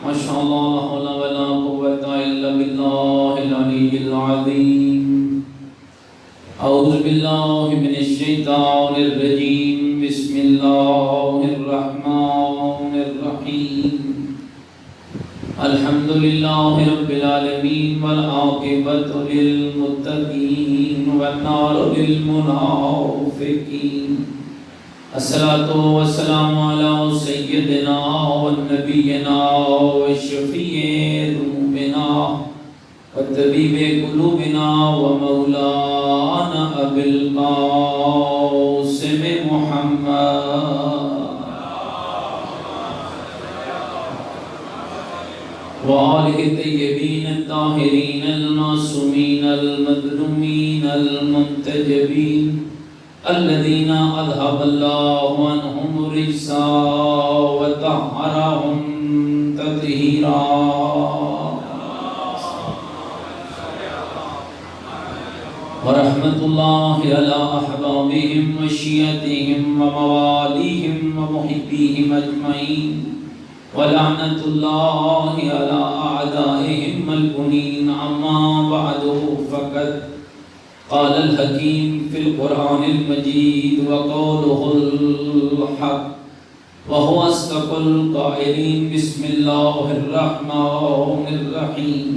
ما شاء الله لا حول ولا قوة إلا بالله العلي العظيم. أعوذ بالله من الشيطان الرجيم. بسم الله الرحمن الرحيم. الحمد لله رب العالمين والعاقبة للمتقين والنار للمنافقين. الصلاة والسلام على سيدنا ونبينا وشفيع ذنوبنا وطبيب قلوبنا ومولانا أبي القاسم محمد وآله الطيبين الطاهرين المعصومين المظلومين المنتجبين الذين أذهب الله عنهم الرجس وطهرهم تطهيرا. ورحمة الله على أحبابهم وشيعتهم ومواليهم ومحبيهم أجمعين. ولعنة الله على أعدائهم الملعونين. أما بعد فقد قال الحكيم في القرآن المجيد وقوله الحق وهو أصدق القائلين. بسم الله الرحمن الرحيم.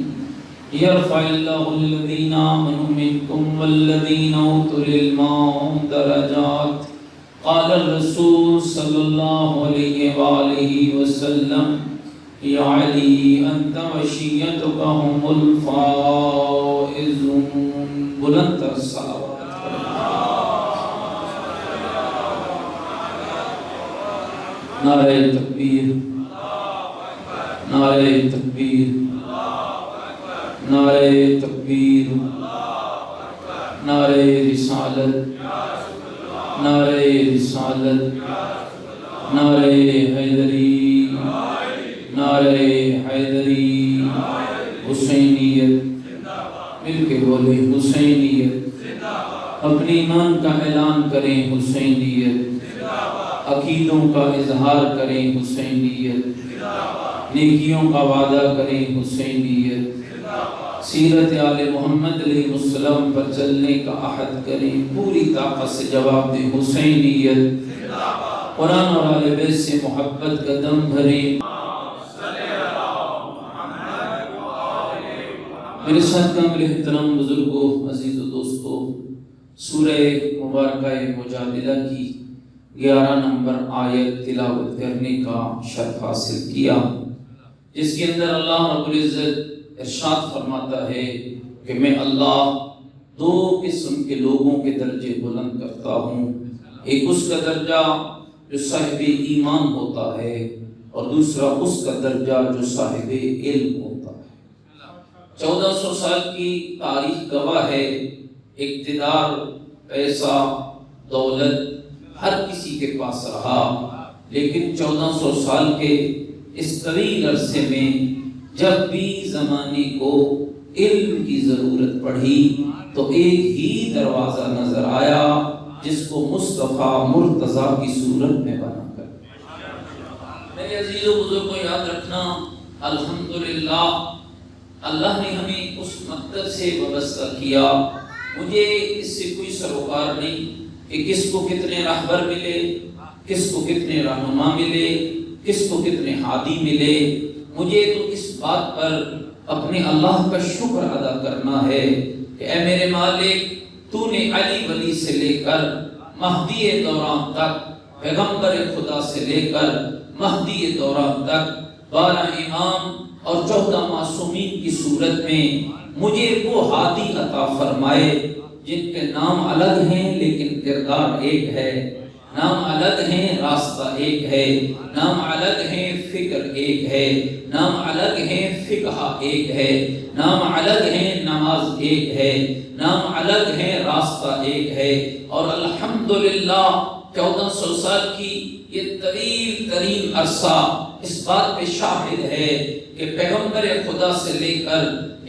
يرفع الله الذين آمنوا منكم والذين أوتوا العلم درجات. قال الرسول صلى الله عليه وآله وسلم يا علي أنت وشيعتك هم الفائزون. بلند تر صلوات. نعرہ تکبیر، نعرہ تکبیر، نعرہ تکبیر، نعرہ رسالت، نعرہ رسالت، نعرہ حیدری، نعرہ حیدری، حسینیت. مل کے بولے حسینیت. اپنی ایمان کا اعلان کریں حسینیت. عقیدوں کا اظہار کریں حسینیت. نیکیوں کا وعدہ کریں حسینیت. سیرت آل محمد علیہ السلام پر چلنے کا عہد کریں. پوری طاقت سے جواب دیں حسینیت. قرآن اور آل بیت سے محبت کا دم بھریں. میرے ساتھ کامل احترام بزرگوں، عزیز و دوستوں، سورہ مبارکہ مجادلہ کی 11 نمبر آیت تلاوت کرنے کا شرف حاصل کیا، جس کے اندر اللہ رب العزت ارشاد فرماتا ہے کہ میں اللہ 2 قسم کے لوگوں کے درجے بلند کرتا ہوں. ایک اس کا درجہ جو صاحب ایمان ہوتا ہے، اور دوسرا اس کا درجہ جو صاحب علم ہوتا ہے. 1400 سال کی تاریخ گواہ ہے. اقتدار، پیسہ، دولت ہر کسی کے پاس رہا، لیکن 1400 سال کے اس طویل عرصے میں جب بھی زمانے کو علم کی ضرورت پڑھی تو ایک ہی دروازہ نظر آیا، جس کو مصطفیٰ مرتضیٰ کی صورت میں بنا کر. میرے عزیزوں بزرگوں، یاد رکھنا الحمدللہ اللہ نے ہمیں اس مکتب سے وابستہ کیا. مجھے اس سے کوئی سروکار نہیں کہ کس کو کتنے راہبر ملے، کس کو کتنے رہنما ملے، کس کو کتنے ہادی ملے. مجھے تو اس بات پر اپنے اللہ کا شکر ادا کرنا ہے کہ اے میرے مالک، تو نے علی ولی سے لے کر مہدی دوران تک، پیغمبر خدا سے لے کر مہدی دوران تک 12 امام اور 14 معصومین کی صورت میں مجھے وہ ہادی عطا فرمائے جن کے نام الگ ہیں لیکن کردار ایک ہے. نام الگ ہیں، راستہ ایک ہے. نام الگ ہیں، فکر ایک ہے. نام الگ ہیں، فقہ ایک ہے. نام الگ ہیں، نماز ایک ہے. نام الگ ہیں، راستہ ایک ہے. اور الحمدللہ 1400 سال کی یہ طویل ترین عرصہ اس بات پہ شاہد ہے کہ پیغمبر خدا سے لے کر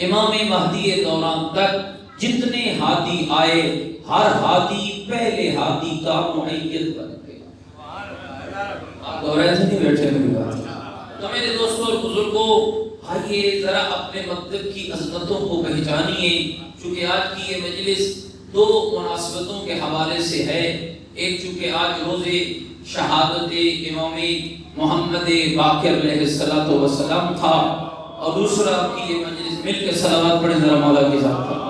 امام مہدی دوران تک جتنے ہادی آئے، ہر ہادی پہلے ہادی کا معید بن گیا. آپ کو رہتے نہیں بیٹھے میری بات. تو میرے دوستوں اور بزرگوں، آئیے ذرا اپنے مکتب کی عظمتوں کو پہچانیے، چونکہ آج کی یہ مجلس دو مناسبتوں کے حوالے سے ہے۔ ایک چونکہ آج روز شہادت امام محمد باقر علیہ السلام تھا، اور دوسرا کہ یہ مجلس مل کے صلوات پڑھیں ذرا مولا کی ذات پر،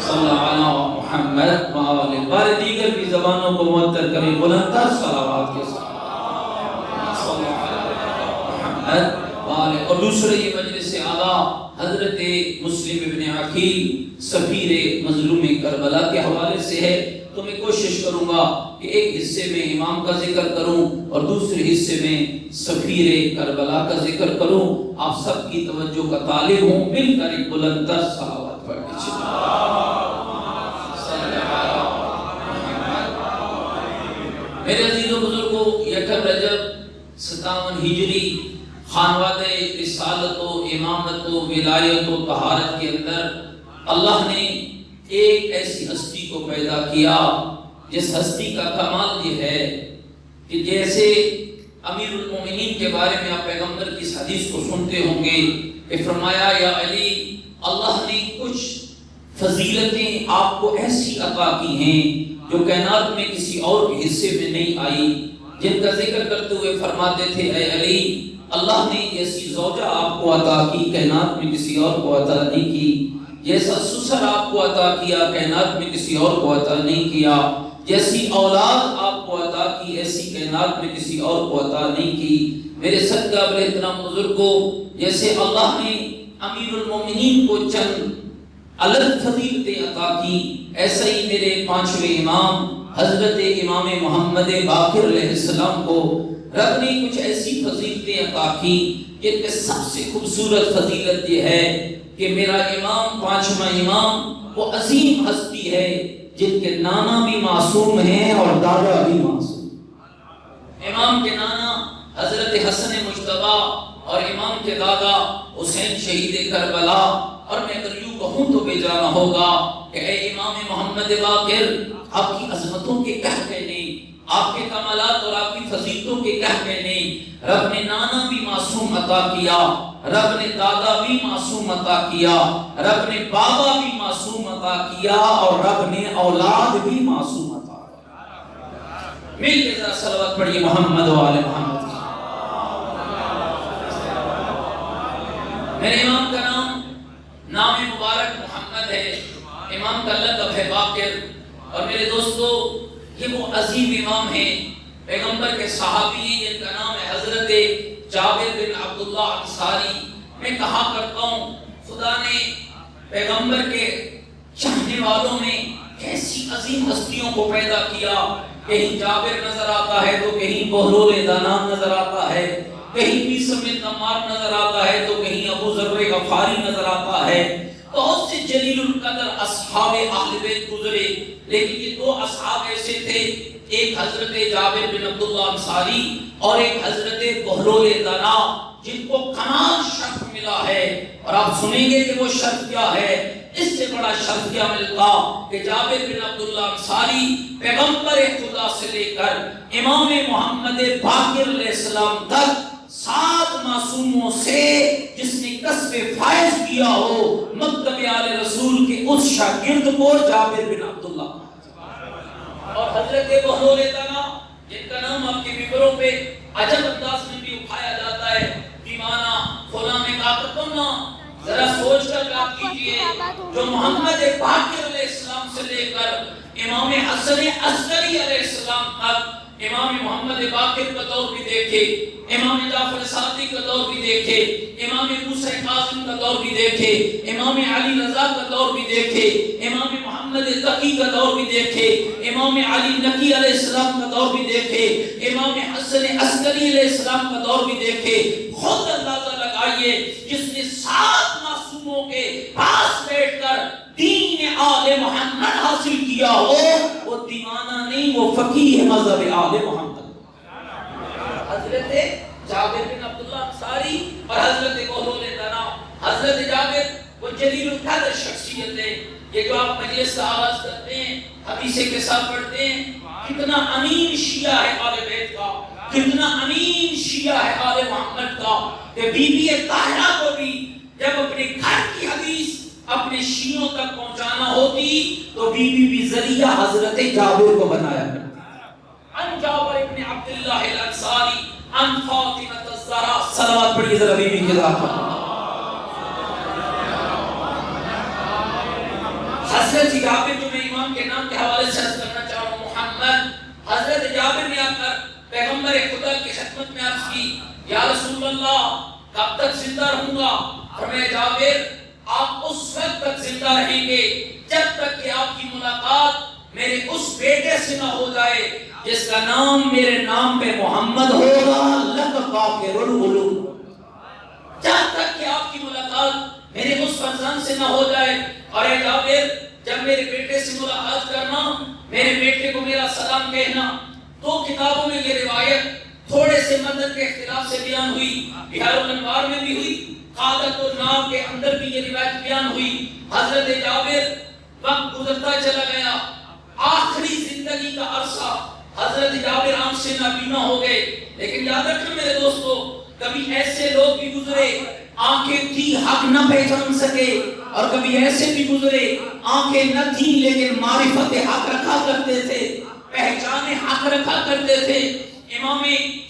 صلی اللہ علیہ محمد وآلہ، بار دیگر کی زبانوں کو معطر کریں بلندتر صلوات کے ساتھ، صلی اللہ علیہ محمد وآلہ۔ اور دوسرا یہ مجلس اعلیٰ حضرت مسلم ابن عقیل سفیر مظلوم کربلا کے حوالے سے ہے، تو میں کوشش کروں گا کہ ایک حصے میں امام کا ذکر کروں اور دوسرے حصے میں سفیر کربلا کا ذکر کروں۔ آپ سب کی توجہ کا طالب ہوں، مل کر ایک بلندتر صلوات پڑھ لیجیے۔ میرے عزیز و بزرگوں، یکم رجب 57 ہجری خانوادہ رسالت و امامت و ولایت و طہارت کے اندر اللہ نے ایک ایسی ہستی کو پیدا کیا جس ہستی کا کمال یہ ہے کہ جیسے امیر المومنین کے بارے میں آپ پیغمبر کی اس حدیث کو سنتے ہوں گے کہ فرمایا یا علی، اللہ نے کچھ فضیلتیں آپ کو ایسی عطا کی ہیں جو کائنات میں کسی اور کے حصے میں نہیں آئی، جن کا ذکر کرتے ہوئے فرماتے تھے اے علی، اللہ نے جیسی زوجہ آپ کو عطا کی کائنات میں کسی اور کو عطا نہیں کی، جیسا سسر آپ کو عطا کیا کائنات میں کسی اور کو عطا نہیں کیا، جیسی اولاد آپ کو عطا کی ایسی کائنات میں کسی اور کو عطا نہیں کی۔ میرے صدقہ احترام بزرگوں، جیسے اللہ نے امیر المومنین کو چند الگ فضیلتیں عطا کی، ایسا ہی میرے پانچویں امام حضرت امام محمد باقر علیہ السلام کو رب نے کچھ ایسی فضیلتیں عطا کی، جن میں سب سے خوبصورت فضیلت یہ ہے کہ میرا امام پانچواں امام وہ عظیم ہستی ہے جن کے نانا بھی معصوم ہیں اور دادا بھی معصوم۔ امام کے نانا حضرت حسن مجتبی اور امام کے دادا حسین شہید کربلا، اور میں اگر یوں کہوں تو بے جانا ہوگا کہ اے امام محمد باقر، آپ کی عظمتوں کے کہہ کہنے، آپ کے کمالات اور آپ کی فضیلتوں کے کہہ کہنے، رب نے نانا بھی معصوم عطا کیا، رب نے دادا بھی معصوم عطا کیا، رب نے بابا بھی معصوم عطا کیا، اور رب نے اولاد بھی معصوم عطا کیا۔ مل کے ذرا صلوات پڑھیے محمد و آل محمد۔ میرے امام کا نام مبارک محمد ہے، امام کا لقب ہے باقر، اور میرے دوستو یہ وہ عظیم امام ہیں، پیغمبر کے صحابی ہیں جن کا نام ہے حضرت جابر بن عبداللہ انصاری۔ میں کہا کرتا ہوں خدا نے پیغمبر کے چاہنے والوں میں کیسی عظیم ہستیوں کو پیدا کیا، کہیں جابر نظر آتا ہے تو کہیں بہلول دانان نظر آتا ہے، کہیں بیسم نمار نظر آتا ہے تو کہیں ابو ذر غفاری نظر آتا ہے، بہت سے جلیل القدر اصحاب اہل بیت گزرے، لیکن یہ دو اصحاب ایسے تھے، ایک حضرت جابر بن عبداللہ انصاری اور ایک حضرت بہلول دانا، جن کو کمال شرف ملا ہے، اور آپ سنیں گے کہ وہ شرف کیا ہے۔ اس سے بڑا شرف کیا ملتا کہ جابر بن عبداللہ انصاری پیغمبر خدا سے لے کر امام محمد باقر علیہ السلام تک 7 معصوموں سے جس نے کسب فائز کیا ہو، مکتب آل رسول کے اس شاگرد کو جابر بن عبداللہ، اور حضرت بہلول دانا جن کا نام آپ کے ممبروں پہ عجب انداز میں بھی اٹھایا جاتا ہے، دیوانہ فلاں میں کہا کرتا ہوں نا، ذرا سوچ کر بات کیجئے، جو محمد باقر علیہ السلام سے لے کر امام حسن عسکری علیہ السلام تک، امام محمد باقر کا دور بھی دیکھے، امام جعفر صادق کا دور بھی دیکھے، امام موسیٰ کاظم کا دور بھی دیکھے، امام علی رضا کا دور بھی دیکھے، امام محمد تقی کا دور بھی دیکھے، امام علی نقی علیہ السلام کا دور بھی دیکھے، امام حسن عسکری علیہ السلام کا دور بھی دیکھے، خود اندازہ لگائیے جس نے 7 معصوموں کے پاس بیٹھ کر دین آل محمد حاصل کیا ہو، وہ دیوانہ نہیں، وہ فقیہ مذہب آل محمد۔ حضرت جابر بن عبداللہ انصاری اور حضرت بہلول دانا، حضرت جابر وہ جلیل القدر شخصیت ہے، یہ جو آپ مجلس کا آغاز کرتے ہیں، حدیث کے ساتھ پڑھتے ہیں، کتنا امین شیعہ ہے آل بیت کا، کتنا امین شیعہ ہے آل محمد کا کہ بی بی طاہرہ کو بھی جب اپنے گھر کی حدیث اپنے شیعوں تک پہنچانا ہوتی تو بی بی بھی ذریعہ حضرت جابر کو بنایا کرتی. ان جابر ابن عبداللہ الانصاری ان فاطمہ الزہرا. صلوات پڑھیے ذرا بی بی کے ذات. حضرت جابر جو میں امام کے نام کے حوالے سے عرض کرنا چاہ رہا ہوں محمد، حضرت جابر نے آ کر پیغمبر خدا کی خدمت میں عرض کی یا رسول اللہ کب تک زندہ رہوں گا؟ فرمایا جابر آپ اس وقت تک زندہ رہیں گے جب تک کہ آپ کی ملاقات میرے اس بیٹے سے نہ ہو جائے جس کا نام میرے نام پہ محمد ہوگا. لقب باقر العلوم. جب تک کہ آپ کی ملاقات میرے اس فرزند سے نہ ہو جائے. اور اے جابر جب میرے بیٹے سے ملاقات کرنا، میرے بیٹے کو میرا سلام کہنا. تو کتابوں میں یہ روایت تھوڑے سے مدد کے اختلاف سے بیان ہوئی. بہار الانوار میں بھی ہوئی، قادت النام کے اندر بھی یہ روایت بیان ہوئی. حضرت جابر وقت گزرتا چلا گیا، آخری زندگی کا عرصہ حضرت جابر آنکھ سے نابینا ہو گئے. لیکن یاد رکھنا میرے دوستو، کبھی ایسے لوگ بھی گزرے آنکھیں تھی حق نہ پہچان سکے، اور کبھی ایسے بھی گزرے آنکھیں نہ تھی لیکن معرفت حق رکھا کرتے تھے، پہچان حق رکھا کرتے تھے. امام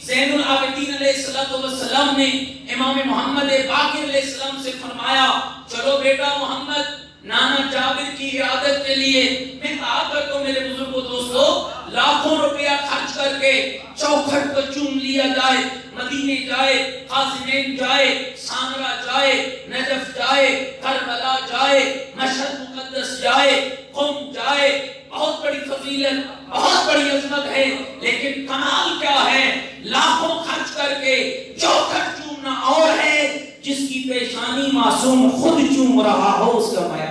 زین العابدین علیہ السلام نے امام محمد باقر علیہ السلام سے فرمایا چلو بیٹا محمد نانا جابر کی عیادت کے لیے. میں کہا کرتا ہوں میرے بزرگوں دوستو، لاکھوں روپیہ خرچ کر کے چوکھٹ کو چوم لیا جائے، مدینے جائے، قازمین جائے، سامرا جائے، نجف جائے، کربلا جائے، مشہد مقدس جائے، قم جائے، بہت بڑی فضیلت، بہت بڑی عظمت ہے. لیکن کمال کیا ہے؟ لاکھوں خرچ کر کے چوکھٹ چومنا اور ہے جس کی پیشانی معصوم خود چوم رہا ہو اس کا معیار.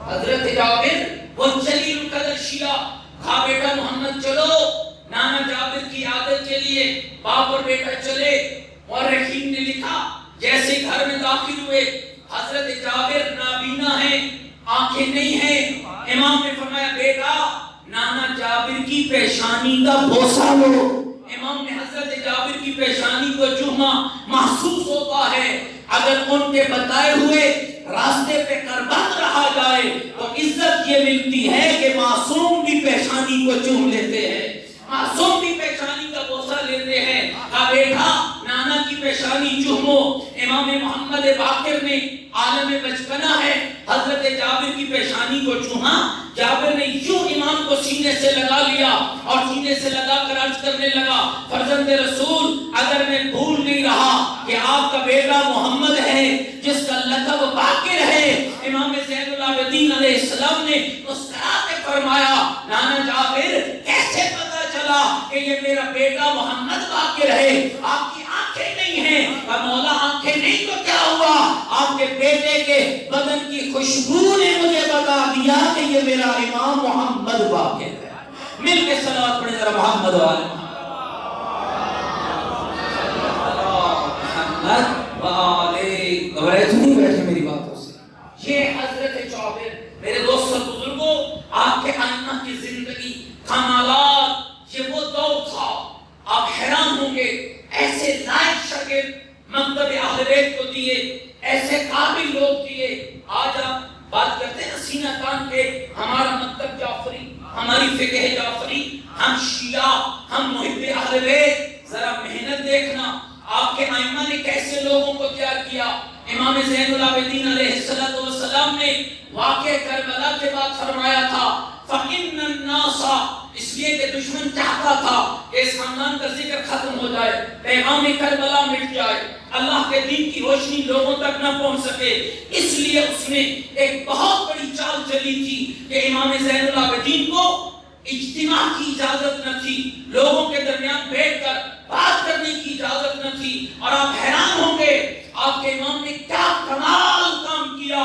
حضرت جابر وہ جلیل القدر شیعہ کہا بیٹا محمد چلو نانا جابر کی عادت کے لیے. باپ اور بیٹا چلے. اور رحیم نے لکھا جیسے گھر میں داخل ہوئے حضرت جابر نابینا ہیں، آنکھیں نہیں ہیں. امام نے فرمایا بیٹا نانا جابر کی پیشانی کا بوسہ لو. امام نے حضرت جابر کی پیشانی کو چوما. محسوس ہوتا ہے اگر ان کے بتائے ہوئے راستے پہ کربند رہا جائے تو عزت یہ ملتی ہے کہ معصوم بھی پیشانی کو چوم لیتے ہیں، معصوم بھی پیشانی کا بوسہ لیتے ہیں. کہا بیٹا نانا کی پیشانی چومو. امام محمد باقر نے عالم بچپنا ہے حضرت جابر کی پیشانی کو چوما. جابر نے یوں امام کو سینے سے لگا لیا اور سینے سے لگا کر عرض کرنے لگا فرزند رسول اگر میں بھول نہیں رہا کہ آپ کا بیٹا محمد ہے جس کا لقب باقر ہے. امام زین العابدین علیہ السلام نے مسکرا کے فرمایا نانا جابر کیسے پتا چلا کہ یہ میرا بیٹا محمد باقر ہے؟ آپ کی آنکھیں نہیں ہیں. مولا آنکھیں نہیں تو کیا ہوا؟ آپ کے بیٹے کے بدن کی خوشبو نے مجھے بتا دیا کہ یہ میرا امام محمد باقر ہے. مل کے صلوات پڑھیں ذرا محمد والے محمد والے. گھبرائے تو نہیں بیٹھے میری باتوں سے. یہ حضرت جابر میرے دوست اور بزرگوں آپ کے ائمہ کی زندگی کمالات، یہ وہ دور تھا. آپ حیران ہوں گے ایسے لائق شاگرد مکتب اہل بیت کو دیے، ایسے قابل لوگ دیے. آج آپ بات کرتے ہیں سینہ تان کے ہمارا مکتب جعفری، ہماری فقہ جعفری، ہم شیعہ، ہم محب اہل بیت. ذرا محنت دیکھنا آپ کے ائمہ نے کیسے لوگوں کو تیار کیا. امام زین العابدین علیہ السلام نے واقعہ کربلا کے بعد فرمایا تھا فَإِنَّ النَّاسَ، اس لیے کہ دشمن چاہتا تھا کہ اس خاندان کا ذکر ختم ہو جائے، پیغام کربلا مٹ جائے، اللہ کے دین کی روشنی لوگوں تک نہ پہنچ سکے. اس لیے اس نے ایک بہت بڑی چال چلی تھی کہ امام زین العابدین کو اجتماع کی اجازت نہ تھی، لوگوں کے درمیان بیٹھ کر بات کرنے کی اجازت نہ تھی. اور آپ حیران ہوں گے آپ کے امام نے کیا کمال کام کیا.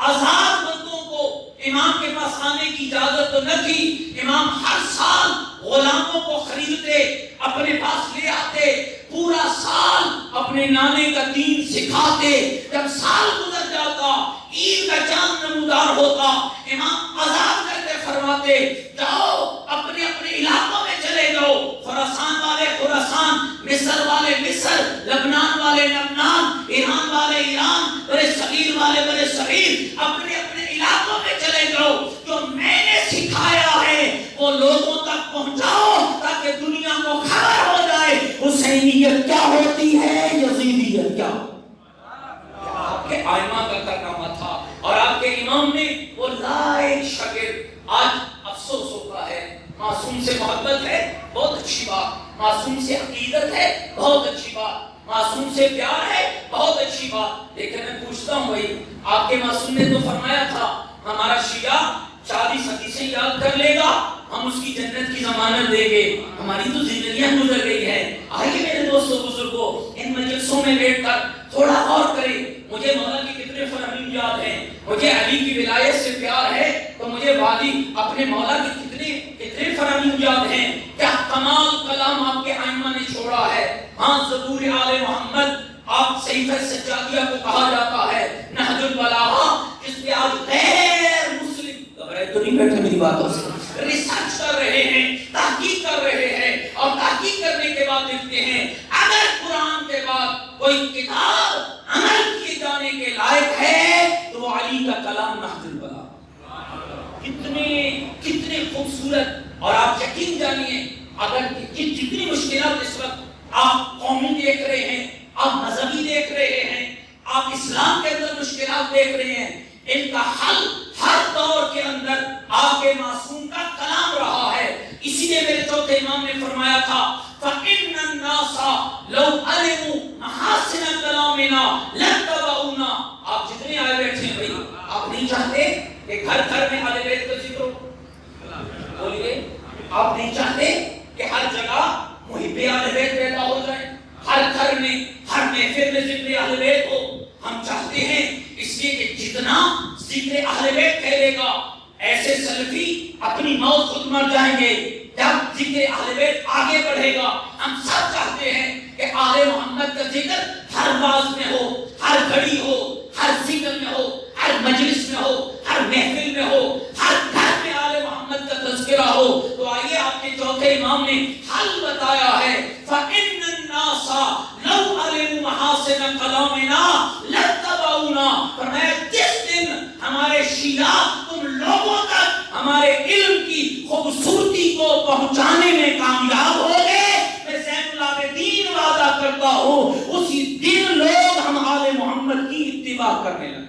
آزاد بندوں کو امام کے پاس آنے کی اجازت تو نہ تھی. امام ہر سال غلاموں کو خریدتے اپنے پاس لے آتے، پورا سال اپنے نانے کا دین سکھاتے. جب سال گزر جاتا عید کا چاند نمودار ہوتا، امام آزاد کرتے فرماتے جاؤ اپنے اپنے علاقوں میں چلے جاؤ، خراسان والے معصوم سے محبت ہے بہت اچھی بات، معصوم سے عقیدت ہے بہت اچھی بات، معصوم سے پیار ہے بہت اچھی بات، لیکن میں پوچھتا ہوں بھائی آپ کے معصوم نے تو فرمایا تھا ہمارا شیعہ 40 حدیثیں یاد کر لے گا ہم اس کی جنت کی ضمانت دیں گے، ہماری تو زندگیاں گزر گئی ہیں۔ آئیے میرے دوستوں بزرگوں ان مجلسوں میں بیٹھ کر تھوڑا غور کریں، مجھے مولا کے کتنے فرامین یاد ہیں، مجھے علی کی ولایت سے پیار ہے تو مجھے والی اپنے مولا کے کتنے فرامین یاد ہیں، کیا کمال کلام آپ کے ائمہ نے چھوڑا ہے۔ ہاں زبور آل محمد آپ صحیفہ سجادیہ کو کہا جاتا ہے، نہج البلاغہ جس پہ آج غیر مسلم گھبرائے تو نہیں بیٹھے میری باتوں سے، ریسرچ کر رہے ہیں، تحقیق کر رہے ہیں، اور تحقیق کرنے کے بعد دیکھتے ہیں اگر قرآن کے بعد کوئی کتاب عمل کیے جانے کے لائق ہے تو وہ علی کا کلام نہج البلاغہ۔ کتنے خوبصورت، اور آپ یقین جانیے اگر جتنی مشکلات اس وقت آپ قومی دیکھ رہے ہیں، آپ مذہبی دیکھ رہے ہیں، آپ اسلام کے اندر مشکلات دیکھ رہے ہیں، ان کا حل ہر دور کے اندر آپ کے معصوم کا کلام رہا ہے۔ اسی لیے میرے چوتھے امام نے فرمایا تھا فَإِنَّ النَّاسَ لَوْ عَلِمُوا مَحَاسِنَ كَلَامِنَا لَاتَّبَعُونَا۔ آپ جتنے آئے بیٹھے ہیں بھائی، آپ نہیں چاہتے کہ گھر گھر میں اہل بیت کا ذکر ہو؟ بولیے، آپ نہیں چاہتے کہ ہر جگہ محب اہل بیت پیدا ہو جائے، ہر گھر میں ہر محفل میں ذکر اہل بیت ہو؟ ہم چاہتے ہیں، اس لیے کہ جتنا ذکر اہل بیت پھیلے گا ایسے سلفی اپنی موت خود مر جائیں گے، جب ذکر اہل بیت آگے بڑھے گا۔ ہم سب چاہتے ہیں کہ آل محمد کا ذکر ہر باز میں ہو، ہر گھڑی ہو، ہر ذکر میں ہو، ہر مجلس میں ہو، ہر محفل میں ہو، ہر گھر میں آل محمد کا تذکرہ ہو۔ تو آئیے آپ کے چوتھے امام نے حل بتایا ہے فَإِنَّ النَّاسَ لَوْ عَلِمُوا مَحَاسِنَ كَلَامِنَا لَاتَّبَعُونَا۔ فرمایا جس دن ہمارے شیعہ تم لوگوں تک ہمارے علم کی خوبصورتی کو پہنچانے میں کامیاب ہو گئے، میں زین العابدین وعدہ کرتا ہوں اسی دن لوگ ہم آل محمد کی اتباع کرنے لگے۔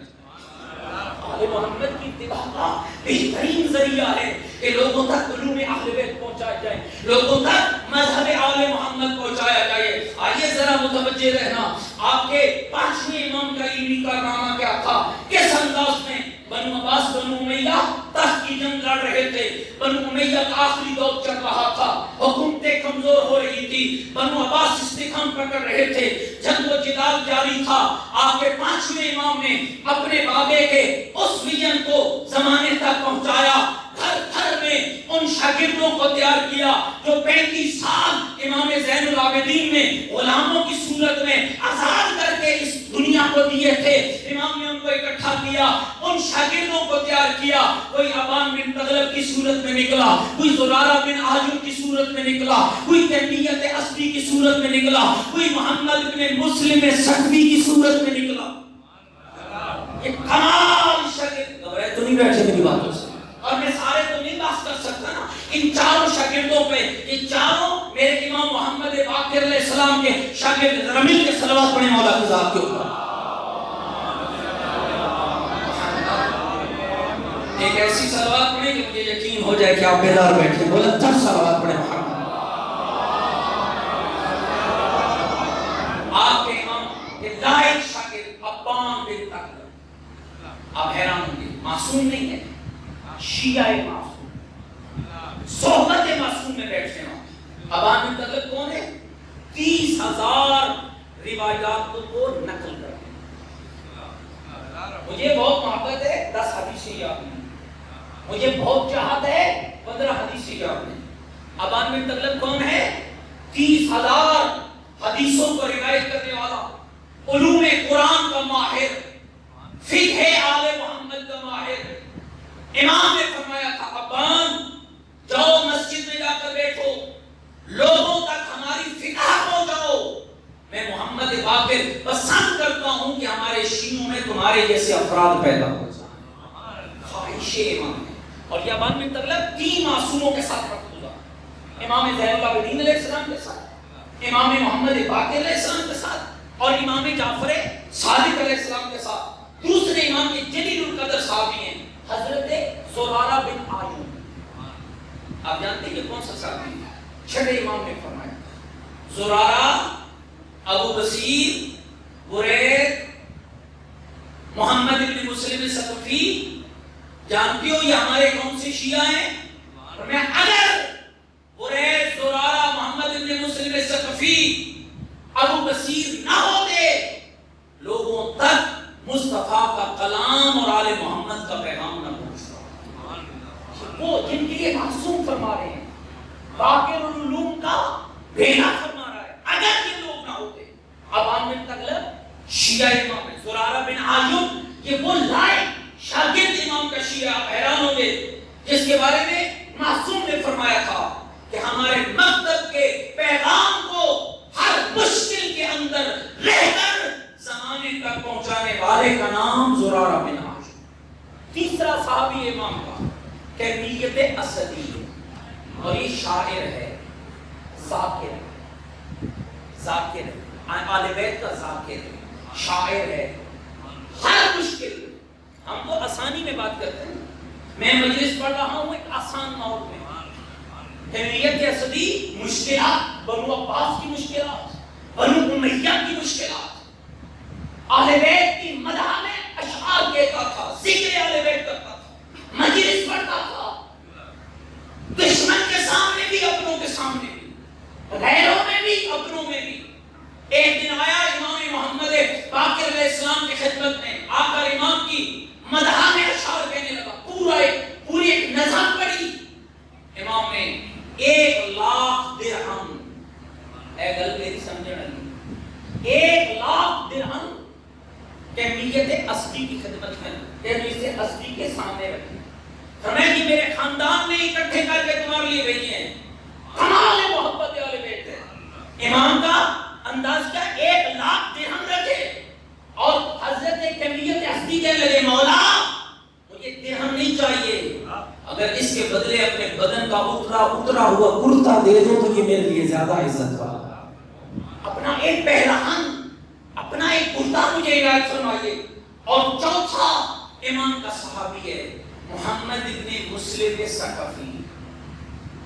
آل محمد کی اتباع کا بہترین ذریعہ ہے کہ لوگوں تک علوم اہل بیت پہنچایا جائے، لوگوں تک مذہب آل محمد پہنچایا جائے۔ آئیے ذرا متوجہ رہنا، آپ کے 5ویں امام کا علمی کارنامہ کیا تھا، کس انداز میں بنو عباس بنو امیہ تخت کی جنگ لڑ رہے تھے، بنو امیہ کا آخری دور چل رہا تھا، حکومتیں کمزور ہو رہی تھی، بنو عباس استحکام پکڑ رہے تھے، جنگ و جدال جاری تھا۔ آپ کے 5ویں امام نے اپنے بابے کے اس ویژن کو زمانے تک پہنچایا، گھر گھر میں ان شاگردوں کو تیار کیا جو 35 سال امام زین العابدین نے غلاموں کی صورت میں آزاد کر کے اس دنیا کو دیے تھے۔ امام نے ان کو اکٹھا کیا، ان شاگردوں کو تیار کیا، کوئی ابان بن تغلب کی صورت میں نکلا، کوئی زرارہ بن عاجم کی صورت میں نکلا، کوئی تیمیت اصلی کی صورت میں نکلا، کوئی محمد بن مسلم سکوی کی صورت میں نکلا۔ یہ کمال شاگرد، گھبرائے تو نہیں بیٹھے میری باتوں سے، اور میں سارے تو نہیں بات کر سکتا نا، ان چاروں شاگردوں پہ، یہ چاروں میرے امام محمد باقر علیہ السلام کے شاگرد، ذرا مل کے صلوات پڑھیں مولا کی ذات کے اوپر۔ ایک ایسی صلوات پڑھیں کہ مجھے یقین ہو جائے کہ آپ بیدار بیٹھے، بولے تر صلوات پڑھیں محمد۔ آپ کے امام کے لائق شاگرد ابان بن تغلب، آپ حیران ہوں گے، معصوم نہیں ہے، شیعہ معصوم، صحبت معصوم میں بیٹھتے ہیں۔ ابان بن تغلب کون ہے؟ 30,000 روایات کو نقل کرتے ہیں۔ مجھے بہت محبت ہے 10 حدیثیں یاد نہیں، مجھے بہت چاہت ہے 15 حدیثیں یاد نہیں۔ ابان بن تغلب کون ہے؟ 30,000 حدیثوں کو روایت کرنے والا، علوم قرآن کا ماہر، فقہ آل محمد کا ماہر۔ امام نے فرمایا تھا ابان جاؤ مسجد میں جا کر بیٹھو، لوگوں تک ہماری فقہ پہنچاؤ، میں محمد باقر پسند کرتا ہوں کہ ہمارے شیعوں میں تمہارے جیسے افراد پیدا ہو جائیں، خواہش امام ہے۔ اور یہ ابان بن تغلب 3 معصوموں کے ساتھ مقبول ہے، امام زین العابدین علیہ السلام کے ساتھ، امام محمد باقر علیہ السلام کے ساتھ، اور امام جعفر صادق علیہ السلام کے ساتھ۔ دوسرے امام کے جلیل القدر صحابی ہیں حضرت زرارہ بن عاجم، آپ جانتے ہیں یہ کون سا صحابی ہے؟ چھٹے امام نے فرمایا زرارہ، ابو بصیر، برید، محمد ابن مسلم ثقفی. جانتے ہو یہ ہمارے کون سے شیعہ ہیں؟ فرمایا اگر برید، زرارہ، محمد ابن مسلم ثقفی، ابو بصیر نہ ہوتے لوگوں تک مصطفیٰ کا کلام اور آل محمد کا پیغام نہ پہنچتا. وہ جن کے لیے معصوم فرما رہے ہیں، باقر العلوم کا بینا فرما رہا ہے، اگر یہ لوگ نہ ہوتے. اب عامر تغلب شیعہ امام ہے، زرارہ بن عاجب یہ وہ لائق شاگرد امام کا شیعہ. آپ حیران ہوں گے جس کے بارے میں معصوم نے فرمایا تھا کہ ہمارے مکتب کے پیغام کو ہر مشکل کے اندر رہ کر زمانے تک پہنچانے والے کا نام زرارہ بن عاجب. تیسرا صحابی امام کا کیفیت اسدی ہے اور یہ شاعر ہے، ذاکر ہے، آل بیت کا ذاکر ہے، شاعر ہے. ہر مشکل ہم تو آسانی میں بات کرتے ہیں، میں مجلس پڑھ رہا ہوں ایک آسان ماحول میں. کیفیت اسدی مشکلات، بنو عباس کی مشکلات، بنو امیہ کی مشکلات، اہل بیت کی مدح میں اشعار کہتا تھا، ذکر اہل بیت کرتا تھا، مجلس پڑھتا تھا، دشمن کے سامنے بھی، اپنوں کے سامنے بھی، غیروں میں بھی، اپنوں میں بھی. ایک دن آیا امام محمد باقر علیہ السلام کی خدمت میں، آ کر امام کی مدح میں اشعار کہنے لگا، پوری ایک نظم پڑھی. امام نے 1,00,000 درہم، اے گل میری سمجھنے لگی، 1,00,000 درہم کیفیت اسدی کی خدمت میں، کیفیت اسدی کے سامنے رکھی. فرمایا کہ میرے خاندان نے اکٹھے کر کے تمہارے لیے بھیجے ہیں. کمال محبت اہل بیت ہے. امام کا انداز کیا، 1,00,000 درہم رکھے اور حضرت کیفیت اسدی کہنے لگے مولا مجھے درہم نہیں چاہیے، اگر اس کے بدلے اپنے بدن کا اترا ہوا کرتا دے دو تو یہ میرے لیے زیادہ عزت والا. اپنا ایک پہلوان، اپنا ایک کرتا مجھے عنایت فرمائیے. اور چوتھا امام کا صحابی ہے محمد ابن مسلم ثقفی،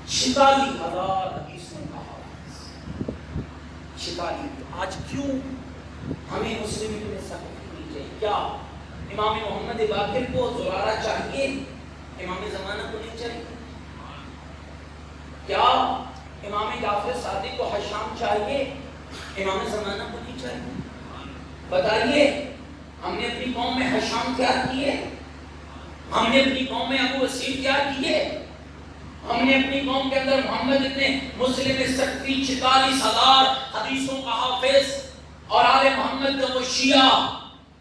46,000 حدیثوں کا حافظ. 46. آج کیوں ہمیں مسلم ابن ثقفی نہیں چاہیے؟ کیا امام محمد باقر کو زرارہ چاہیے، امام زمانہ کو نہیں چاہیے؟ کیا امام جعفر صادق کو حشام چاہیے، امام زمانہ کو نہیں چاہیے؟ بتائیے، ہم نے اپنی قوم میں حشام تیار کیے، ہم نے اپنی قوم میں ابو وسیم تیار کیے، ہم نے اپنی قوم کے اندر محمد ابن مسلم ثقفی 46,000 حدیثوں کا حافظ اور آل محمد کا وہ شیعہ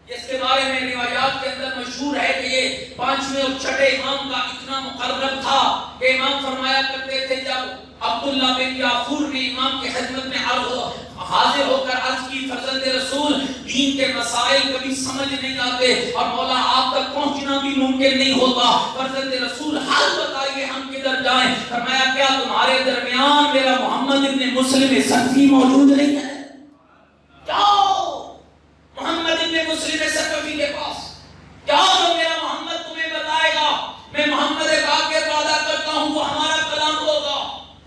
جس کے بارے میں روایات کے اندر مشہور ہے کہ یہ 5ویں اور 6ٹھے امام کا اتنا مقرب تھا کہ امام فرمایا کرتے تھے جب عبداللہ بن یافور نے امام کی خدمت میں حاضر ہو کر عرض کی فرزند رسول دین کے مسائل کبھی سمجھ نہیں آتے اور مولا آپ تک پہنچنا بھی ممکن نہیں ہوتا، فرزند رسول حل بتائیے ہم کدھر جائیں؟ فرمایا کیا تمہارے درمیان میرا محمد ابن مسلم ثقفی موجود نہیں ہے؟ جاؤ محمد ابن مسلم ثقفی کے پاس جاؤ، تو میرا محمد تمہیں بتائے گا. میں محمد باقر وعدہ کرتا ہوں وہ ہمارا کلام ہوگا.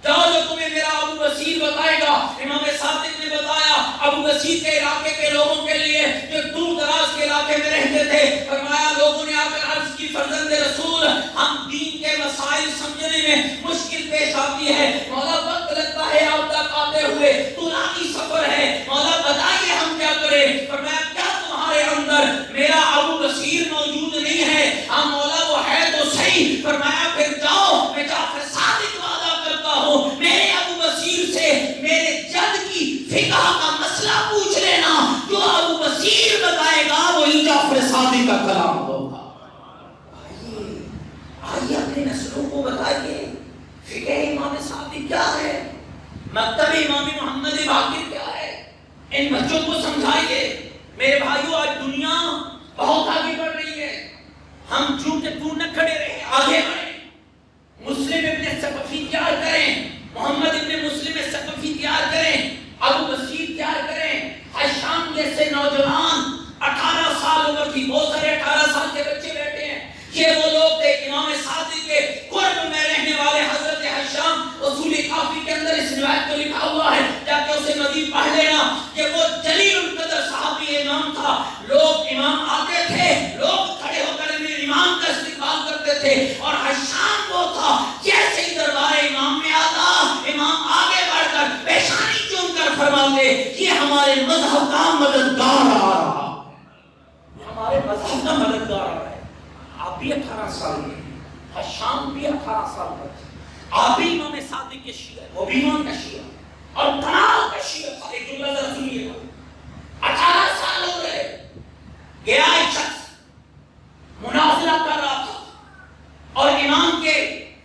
جاؤ جو تمہیں میرا ابو بصیر بتائے گا. امام صادق نے بتایا ابو بصیر کے علاقے کے لوگوں کے لیے جو دور دراز کے علاقے میں رہتے تھے، فرمایا لوگوں نے آ کر عرض کی فرزند رسول ہم دین کے مسائل سمجھنے میں مشکل پیش آتی ہے، مولا وقت لگتا ہے آپ تک آتے ہوئے، طولانی سفر ہے، مولا بتائیے ہم کیا کریں؟ فرمایا کیا تمہارے اندر میرا ابو بصیر موجود نہیں ہے؟ ہاں مولا وہ ہے تو صحیح. فرمایا پھر جاؤ میں جعفر صادق وعدہ کرتا ہوں میرے ابو بصیر سے میرے جد کی فقہ کا مسئلہ پوچھ لینا، جو ابو بصیر بتائے گا وہی جعفر صادق کا کلام ہوگا. آئیے اپنی نسلوں کو بتائیے فقہ امام صادق کیا ہے، مکتب امام محمد باقر کیا ہے، ان بچوں کو سمجھائیے. میرے بھائیو آج دنیا بہت آگے بڑھ رہی ہے، ہم چونکہ تو نہ کھڑے رہے آگے بڑھیں. مسلم ابن ثقفی تیار کریں، محمد ابن مسلم ثقفی تیار کریں، ابو بصیر تیار کریں. حشام جیسے نوجوان 18 سال عمر کی، بہت سارے 18 سال کے بچے بیٹھے ہیں، یہ وہ لوگ تھے امام صادق کے قرب میں رہنے والے حضرت حشام والے یہ ہمارے مذہب کا مددگار آ رہا ہے، ہمارے مذہب کا مددگار آ رہا ہے۔ آپ بھی 18 سال کے ہیں، حشام بھی 18 سال کا تھا، آپ بھی امام صادق کے شیعہ، وہ بھی امام کا شیعہ اور کمال کا شیعہ تھا۔ ایک جملہ ذرا سنیے گا، 18 سال ہو گئے، گیا ایک شخص مناظرہ کر رہا تھا اور امام کے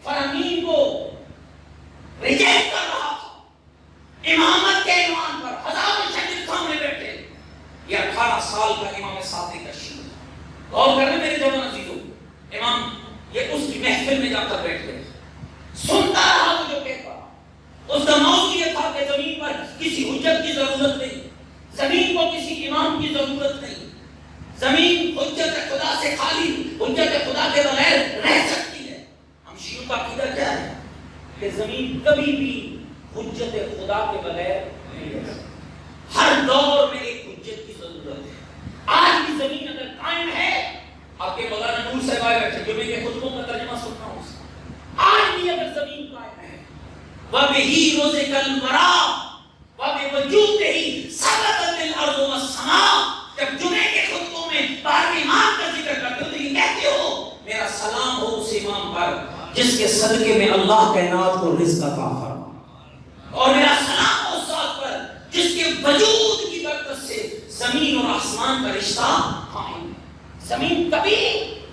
فرامین کو ریجیکٹ کر رہا تھا، امامت کے عنوان پر ہزاروں شاگرد سامنے بیٹھے، یہ 18 سال کا امام صادق کا شیعہ۔ غور کرنے میرے جوان عزیزوں، امام یہ اس کی محفل میں جا کر بیٹھ گئے، سنتا رہا وہ جو کہتا رہا۔ اس کا موضوع یہ تھا کہ زمین پر کسی حجت کی ضرورت نہیں، زمین کو کسی امام کی ضرورت نہیں، زمین حجت خدا سے خالی، حجت خدا کے بغیر رہ سکتی ہے۔ ہم شیعوں کا عقیدہ کیا ہے کہ زمین کبھی بھی حجت خدا کے بغیر نہیں رہ سکتی، ہر دور میں ایک حجت کی ضرورت ہے۔ آج بھی زمین اگر قائم ہے، آپ کے مولانا نور صاحب آئے بیٹھے جو میں کے خطبوں کا ترجمہ سنتا ہوں، آج بھی اگر زمین قائم ہے، وَبِهِ رُزِقَ الْوَرَىٰ وَبِوَجُودِهِ ثَبَتَتِ الْأَرْضُ وَالسَّمَاءُ۔ جب جمعے کے خطبوں میں بارہویں امام کا ذکر کرتے ہو تو یہ کہتے ہو میرا سلام ہو اس امام پر جس کے صدقے میں اللہ کائنات کو رزق عطا فرمائے، اور میرا سلام ہو اس ذات پر جس کے وجود کی برکت سے زمین اور آسمان کا رشتہ قائم ہے۔ زمین کبھی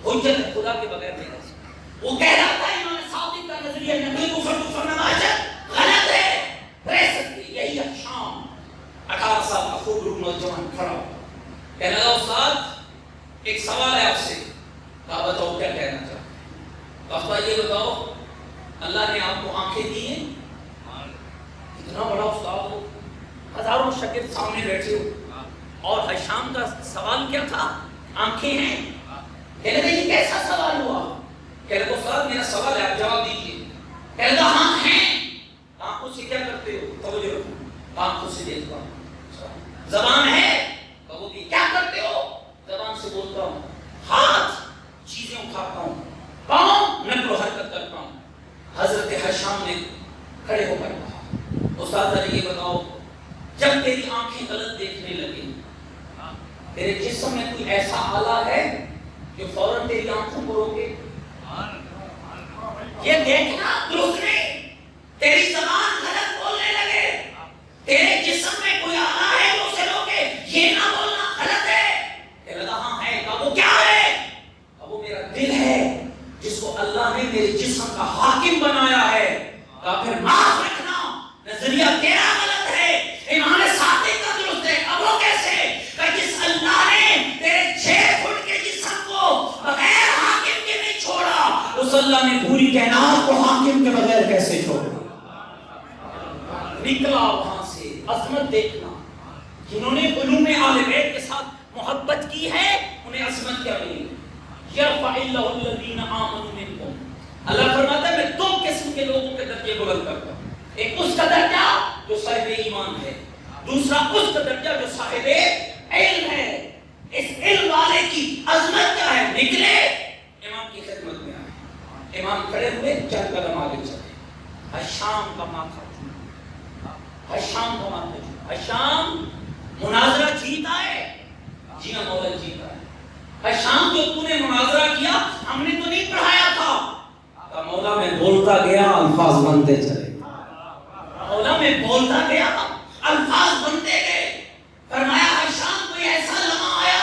حجت خدا کے بغیر نہیں رہ سکتی۔ وہ کہہ رہا تھا امام صادق کا نظریہ نقل کفر نماجت غلط ہے، رہ سکتی۔ یہی شام 18 سال کا خوب نوجوان کھڑا ہوا، کہنے لگا استاد ایک سوال ہے آپ سے۔ کہا بتاؤ کیا کہنا چاہتے؟ کہا یہ بتاؤ اللہ نے آپ کو آنکھیں دی ہیں، اتنا بڑا استاد ہو، ہزاروں شاگرد سامنے بیٹھے ہو، اور حشام کا سوال کیا تھا؟ آنکھیں ہیں۔ کہنے لگا یہ کیسا سوال ہوا؟ کہنے لگا استاد میرا سوال ہے آپ جواب دیجیے۔ کہنے لگا ہاں ہیں۔ آنکھوں سے کیا کرتے ہو؟ توجہ رکھو، آنکھوں سے دیکھتا ہوں۔ زبان ہے؟ کہو کہ کیا کرتے ہو؟ زبان سے بولتا ہوں۔ ہاتھ چیزیں اٹھاتا ہوں، پاؤں نقل و حرکت کرتا ہوں۔ حضرت حشام نے کھڑے ہو کر کہا استاد ذرا یہ بتاؤ جب تیری آنکھیں غلط دیکھنے لگیں تیرے جسم میں کوئی ایسا آلہ ہے جو فوراً تیری آنکھوں کو روکے؟ یہ دیکھنا درست نہیں، تیری زبان غلط بولنے لگے، تیرے جسم میں کوئی آلہ ہے جو اسے روکے، یہ نہ بولنا غلط ہے۔ کہ لگا ہاں ہے۔ کہا وہ کیا ہے؟ کہا وہ میرا دل ہے جس کو اللہ نے میرے جسم کا حاکم بنایا ہے۔ کہا پھر معاف رکھنا نظریہ تیرا غلط ہے، امام صادق کا درست ہے۔ اب وہ کیسے؟ کہ جس اللہ نے تیرے 6 فٹ کے جسم کو بغیر حاکم کے نہیں چھوڑا، اس اللہ نے پوری کائنات کو حاکم کے بغیر کیسے چھوڑا؟ نکلا وہاں سے عظمت دیکھنا۔ جنہوں نے علوم اہل بیت کے ساتھ محبت کی ہے انہیں عظمت کیا ملی؟ یرفع اللہ الذین آمنوا منکم، اللہ فرماتا ہے میں 2 قسم کے لوگوں کے درجے بلند کرتا ہوں، ایک اس کا درجہ جو صاحب ایمان ہے، دوسرا اس کا درجہ جو صاحب علم ہے۔ اس علم والے کی عظمت کیا ہے؟ نکلے امام کی خدمت میں آئے، امام کھڑے ہوئے 4 قدم آگے چلے، حشام کا ماتھا حشام کا مانتا ہے، حشام مناظرہ جیتا ہے؟ جی ہاں مولا جیتا ہے۔ حشام جو تو نے مناظرہ کیا ہم نے تو نہیں پڑھایا تھا۔ کہا مولا میں بولتا گیا الفاظ بنتے چلے، مولا میں بولتا گیا الفاظ بنتے گئے۔ فرمایا حشام کوئی ایسا لمحہ آیا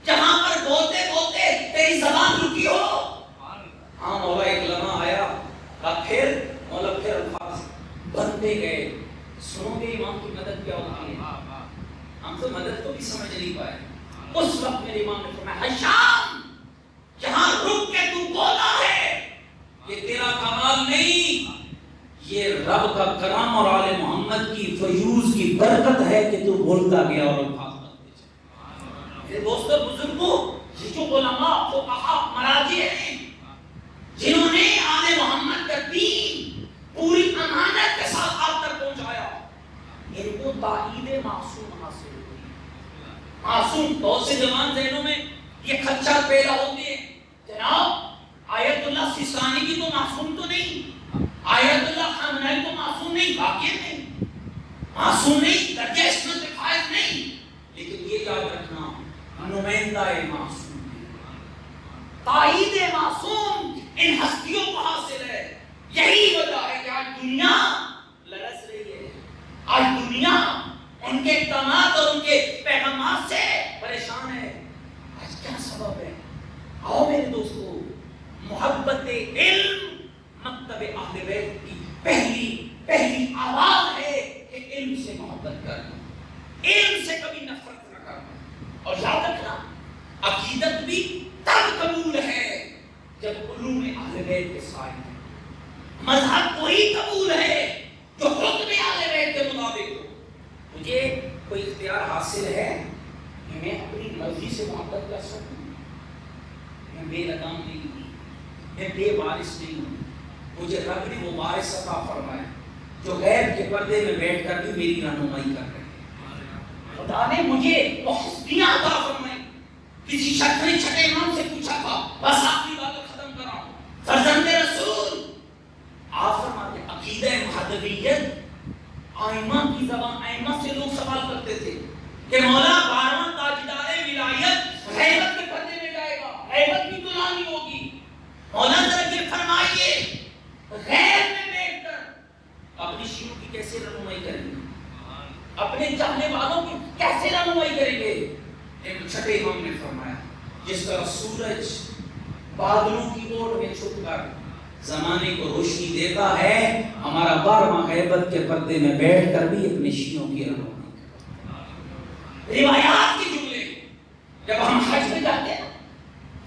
جہاں پر بولتے بولتے تیری زبان رکی ہو؟ ہاں مولا ایک لمحہ آیا۔ کہا پھر؟ مولا پھر الفاظ بنتے گئے۔ سنو گے امام کی مدد کیا ہوتی ہے؟ ہم تو مدد کو بھی سمجھ نہیں پائے۔ اس وقت میرے امام نے فرمایا حشام جہاں رک کے تو بولا ہے یہ تیرا کمال نہیں، یہ رب کا کرم اور آل محمد کی فیوز کی برکت ہے کہ تو بولتا گیا اور الفاظ بنتے چلے۔ میرے دوستو بزرگوں، یہ جو علماء فقہاء مراجع ہیں جنہوں نے آل محمد کا دین پوری امانت کے ساتھ آپ تک پہنچایا، ان کو تائید معصوم حاصل ہوئی۔ معصوم بہت سے جوان ذہنوں میں یہ خدشات پیدا ہوتے ہیں، جناب آیت اللہ سیستانی کی تو معصوم تو نہیں، آیت اللہ خامنہئی تو معصوم نہیں، باقی نہیں، معصوم نہیں، درجہ عصمت میں فائز نہیں، لیکن یہ یاد رکھنا نمائندہ معصوم ہے، تائید معصوم ان ہستیوں کو حاصل ہے۔ یہی وجہ ہے کہ آج دنیا لرز رہی ہے، آج دنیا ان کے اقدامات اور ان کے پیغامات سے پریشان ہے۔ آج کیا سبب ہے؟ آؤ میرے دوستو، محبت علم مکتب اہل بیت کی پہلی آواز ہے کہ علم سے محبت کرنا، علم سے کبھی نفرت نہ کرنا۔ اور یاد رکھنا عقیدت بھی تب قبول ہے جب علوم اہل بیت کے سائے ہیں۔ مذہب وہی قبول ہے جو حکم اہل بیت کے مطابق ہو۔ مجھے کوئی اختیار حاصل ہے کہ میں اپنی مرضی سے محبت کر سکوں؟ میں بے لگام نہیں ہوں، میں بے وارث نہیں ہوں، مجھے رب نے وہ وارث عطا فرمایا جو غیب کے پردے میں بیٹھ کر بھی میری رہنمائی کر رہے ہیں۔ خدا نے مجھے وہ ہستیاں عطا فرمائی۔ کسی شخص نے چھٹے امام سے پوچھا تھا، بس آخری بات ختم کر رہا ہوں، فرزند رسول آپ فرماتے ہیں عقیدہ مہدویت، ائمہ کی زبان، ائمہ سے لوگ سوال کرتے تھے کہ مولا 12واں تاجدار ولایت غیبت کے پردے میں جائے گا، غیبت کی غلامی ہوگی، مولا ذرا یہ فرمائیے غیب میں بیٹھ کر اپنی شیعوں کی کیسے رہنمائی کریں گے، اپنے چاہنے والوں کی کیسے رہنمائی کریں گے؟ ایک چھٹے امام نے فرمایا جس طرح سورج بادلوں کی اوٹ میں چھپ کر زمانے کو روشنی دیتا ہے، ہمارا 12واں غیبت کے پردے میں بیٹھ کر بھی اپنے شیعوں کی رہنمائی کرتا۔ روایات کے جملے جب ہم حج میں جاتے ہیں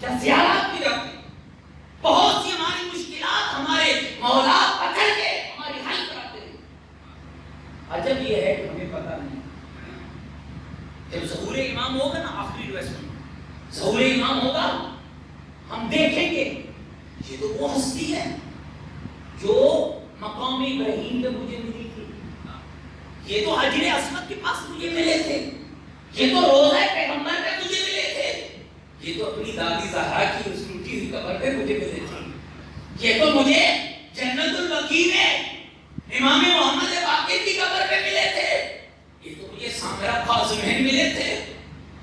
یا زیارات میں جاتے ہیں، بہت سی ہماری مشکلات ہمارے مولا پکڑ کے ہماری حل کراتے ہیں۔ عجب یہ ہے کہ ہمیں پتہ نہیں، جب ظہور امام ہوگا نا، آخری روایت میں ظہور امام ہوگا، ہم دیکھیں گے یہ تو وہ ہستی ہے جو مقام ابراہیم پہ مجھے ملی تھی، یہ تو حجر اسود کے پاس مجھے ملے تھے، یہ تو روضہ پیغمبر پہ مجھے ملے تھے، یہ تو اپنی دادی زہرا کی اس ٹوٹی ہوئی قبر پہ مجھے ملے تھے، یہ تو مجھے جنت البقیع میں امام محمد باقر کی قبر پہ ملے تھے، یہ تو مجھے سامرا خازمین ملے تھے،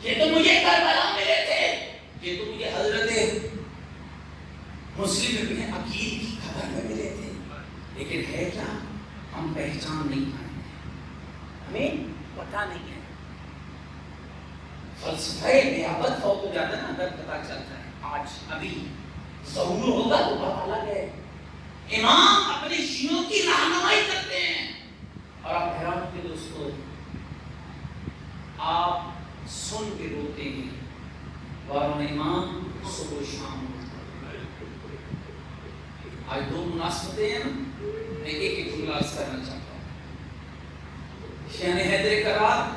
یہ تو مجھے کربلا ملے تھے، یہ تو مجھے حضرت مسلم ابن عقیل کی خبر میں ملے تھے۔ لیکن ہے کیا؟ ہم پہچان نہیں پائے، ہمیں پتہ نہیں ہے۔ فلسفہ نیابت ہو تو جاتا ہے نا، اگر پتہ چلتا ہے۔ آج ابھی ظہور ہوگا تو بات الگ ہے، امام اپنے شیعوں کی رہنمائی کرتے ہیں، اور آپ حیران ہوتے دوستو، آپ سن کے روتے ہیں 12واں امام صبح و شام۔ آج دو مناسبتیں ہیں نا، میں ایک جملہ عرض کرنا چاہتا ہوں۔ شیخ حیدر کرار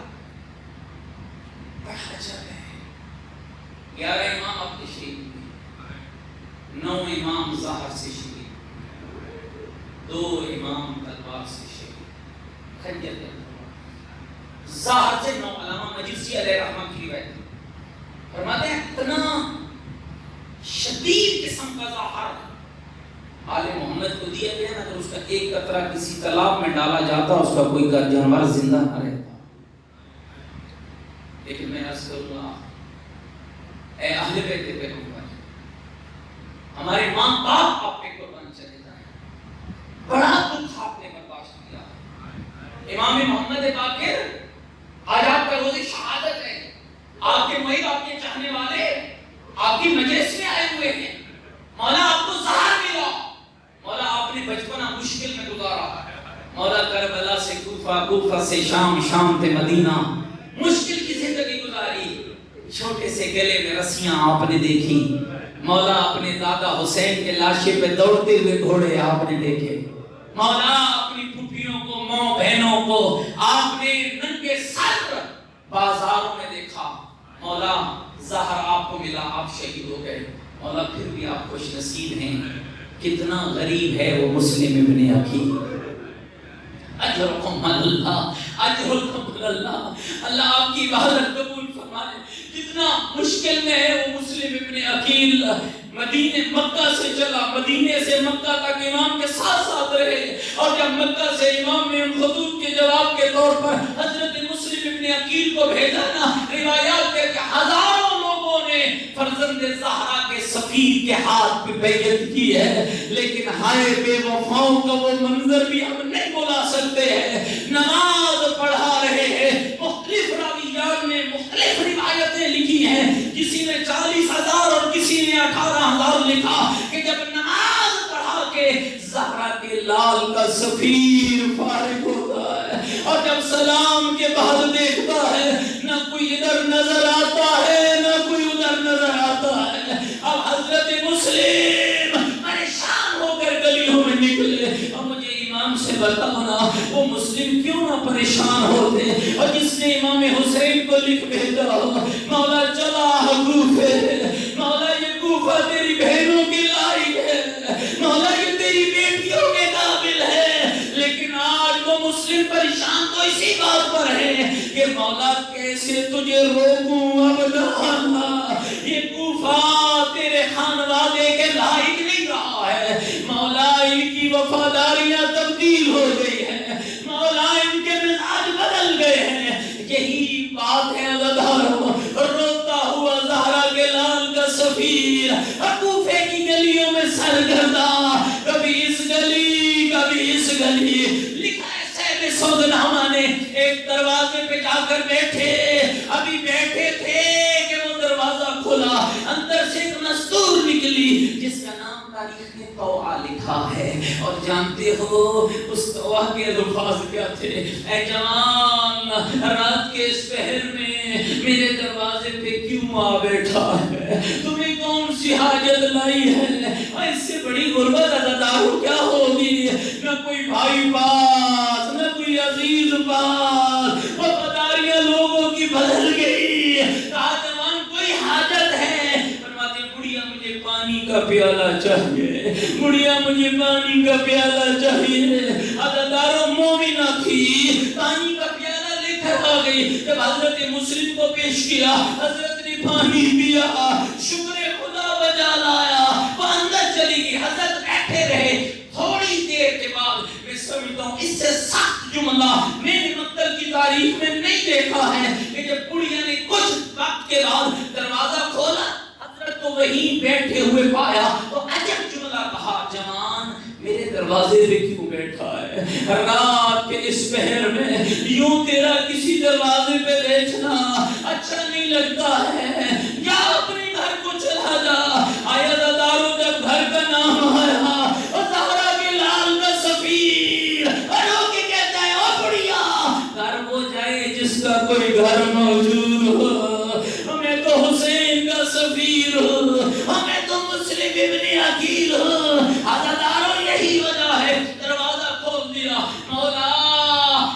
بڑا عجب ہے، 11 امام اپنے شہید ہوئے، 9 امام ظاہر سے شہید، 2 امام تلوار سے شہید، خنجر تلوار، ظاہر سے 9۔ علامہ مجلسی علیہ رحمہ کی روایت فرماتے ہیں اتنا شدید قسم کا ظاہر آل محمد کو دیا گیا نا، اگر اس کا ایک قطرہ کسی تالاب میں ڈالا جاتا اس کا کوئی جانور زندہ نہ رہتا۔ لیکن میں عرض کروں گا اے اہل بیت پیغمبر، ہمارے ماں باپ آپ پہ قربان چلے جائیں، بڑا دکھ آپ نے برداشت کیا۔ امام محمد باقر آج آپ کا روز شہادت ہے، آپ کے محب، آپ کے چاہنے والے آپ کی مجلس میں آئے ہوئے ہیں، مولا آپ کو ظہر ملا، مولا آپ نے بچپنا مشکل میں گزارا، مولا کربلا سے کوفہ، کوفہ سے شام، شام سے مدینہ، مشکل کی زندگی گزاری، چھوٹے سے گلے میں رسیاں آپ نے دیکھی، مولا اپنے دادا حسین کے لاشے پہ دوڑتے ہوئے گھوڑے آپ نے دیکھے، مولا اپنی پھوپھیوں کو، ماں بہنوں کو آپ نے ننگے سر بازاروں میں دیکھا، مولا ظہر آپ کو ملا، آپ شہید ہو گئے، مولا پھر بھی آپ خوش نصیب ہیں۔ کتنا غریب ہے وہ مسلم ابن عقیل، اجرکم اللہ، اجرکم اللہ، اللہ آپ کی عبادت قبول فرمائے۔ کتنا مشکل میں ہے وہ مسلم ابن عقیل، مدینے مکہ سے چلا، مدینے سے مکہ تک امام کے ساتھ ساتھ رہے، اور جب مکہ سے امام نے ان خطوط کے جواب کے طور پر حضرت مسلم ابن عقیل کو بھیجا نا، روایات ہے کہ ہزاروں لوگوں نے فرزند زہرا کے سفیر کے ہاتھ پہ بیعت کی ہے، لیکن ہائے بے وفاؤں کا وہ منظر بھی ہم نہیں بلا سکتے ہیں۔ نماز پڑھا رہے ہیں، مختلف راویان نے مختلف روایتیں لکھی ہیں، کسی نے 40,000 اور کسی نے 18,000 لکھا کہ جب نماز پڑھا کے زہرا کے لال کا سفیر فارغ ہوتا ہے اور جب سلام کے بعد دیکھتا ہے نہ کوئی ادھر نظر آتا ہے نہ کوئی ادھر نظر آتا ہے، اب حضرت مسلم پریشان ہو کر گلیوں میں نکلے۔ اب مجھے امام سے بتانا وہ مسلم کیوں نہ پریشان ہوتے، اور جس نے امام حسین کو لکھ بھیجا مولا چلا کوفے، مولا یہ کوفہ تیری بہنوں کے لائق ہے، مولا یہ تیری بیٹیوں کے قابل ہے، لیکن آج وہ مسلم پریشان تو اسی بات پر ہے کہ مولا کیسے تجھے روکوں، اب نہ یہ کوفہ تیرے خانوادے کے لائق نہیں رہا ہے، مولا ان کی وفاداریاں تبدیل ہو گئی ہیں، مولا ان کے مزاج بدل گئے ہیں۔ یہی بات ہے عزاداروں، روتا ہوا زہرا کے لال کا سفیر کوفے کی گلیوں میں سرگرداں، کبھی اس گلی کبھی اس گلی۔ لکھا ہے صاحب سودنامہ نے، ایک دروازے پہ جا کر بیٹھے، ابھی بیٹھے تھے کہ وہ دروازہ کھلا، اندر سے ایک مستور نکلی جس کا نام تاریخ میں توعہ لکھا ہے، اور جانتے ہو اس توعہ کے الفاظ کیا تھے؟ اے جوان، رات کے اس پہر میں میرے دروازے پہ کیوں آ بیٹھا ہے؟ تمہیں کون سی حاجت لائی ہے؟ اور اس سے بڑی غربت عزاداروں کیا ہوگی؟ نہ کوئی بھائی پاس، نہ کوئی عزیز پاس، وفاداریاں لوگوں کی بدل گئی۔ کہا جوان کوئی حاجت ہے؟ فرماتے بڑھیا مجھے پانی کا پیالہ چاہیے، بڑھیا مجھے پانی کا پیالہ چاہیے۔ عزاداروں مومنہ تھی، پانی کا پیالہ لے کر آ گئی، جب حضرت مسلم کو پیش کیا حضرت نے پانی پیا، شکر خدا بجا لایا، وہ اندر چلی گئی، حضرت بیٹھے رہے۔ تھوڑی دیر کے بعد میں سمجھتا ہوں اس سے سخت جملہ میں نے مکتب کی تاریخ میں نہیں دیکھا ہے کہ جب بڑھیا نے کچھ وقت کے بعد دروازہ کھولا حضرت کو وہیں بیٹھے ہوئے پایا تو عجب جملہ کہا، جوان میرے دروازے پہ کیوں بیٹھا ہے؟ رات کے اس پہر میں یوں تیرا کسی دروازے پہ بیٹھنا اچھا نہیں لگتا ہے، یا اپنے گھر کو چلا جا۔ آیا عزاداروں جب گھر کا نام آیا اور زہرا کے لال کا سفیر رو کے کہتا ہے او بڑھیا گھر وہ جائے جس کا کوئی گھر موجود ہو، میں تو حسین کا سفیر ہوں، میں تو مسلم ابن عقیل ہوں۔ عزاداروں یہی وجہ ہے، دروازہ کھول دیا، مولا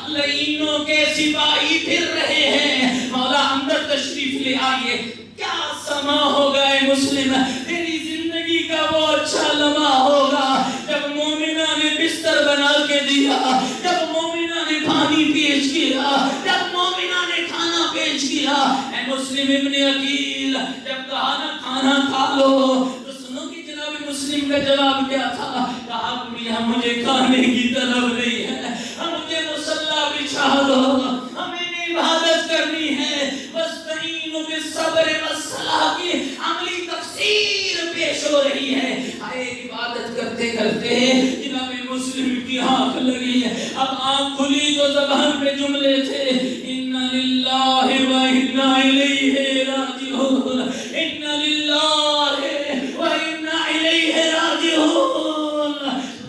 لعینوں کے سپاہی پھر رہے ہیں، مولا اندر تشریف لے آئیے۔ کیا سما ہوگا اے مسلم، تیری زندگی کا وہ اچھا لمحہ ہوگا جب مومنہ نے بستر بنا کے دیا، جب مومنہ نے پانی پیش کیا، جب مومنہ نے کھانا پیش کیا۔ اے مسلم ابن عقیل جب کہا نا کھانا کھا لو تو سنو کہ جناب مسلم کا جواب کیا تھا؟ کہا بڑھیا مجھے کھانے کی طلب نہیں ہے، مجھے مصلی بچھا دو، ہمیں عبادت کرنی ہے۔ وَاسْتَعِينُوا بِالصَّبْرِ وَالصَّلَاةِ کی عملی تفسیر پیش ہو رہی ہے۔ آئے عبادت کرتے کرتے جناب مسلم کی آنکھ لگی، اب آنکھ کھلی تو زبان پہ جملے تھے، اِنَّ لِلَّهِ وَإِنَّا إِلَيْهِ راجعون، اِنَّ لِلَّهِ وَإِنَّا إِلَيْهِ راجعون۔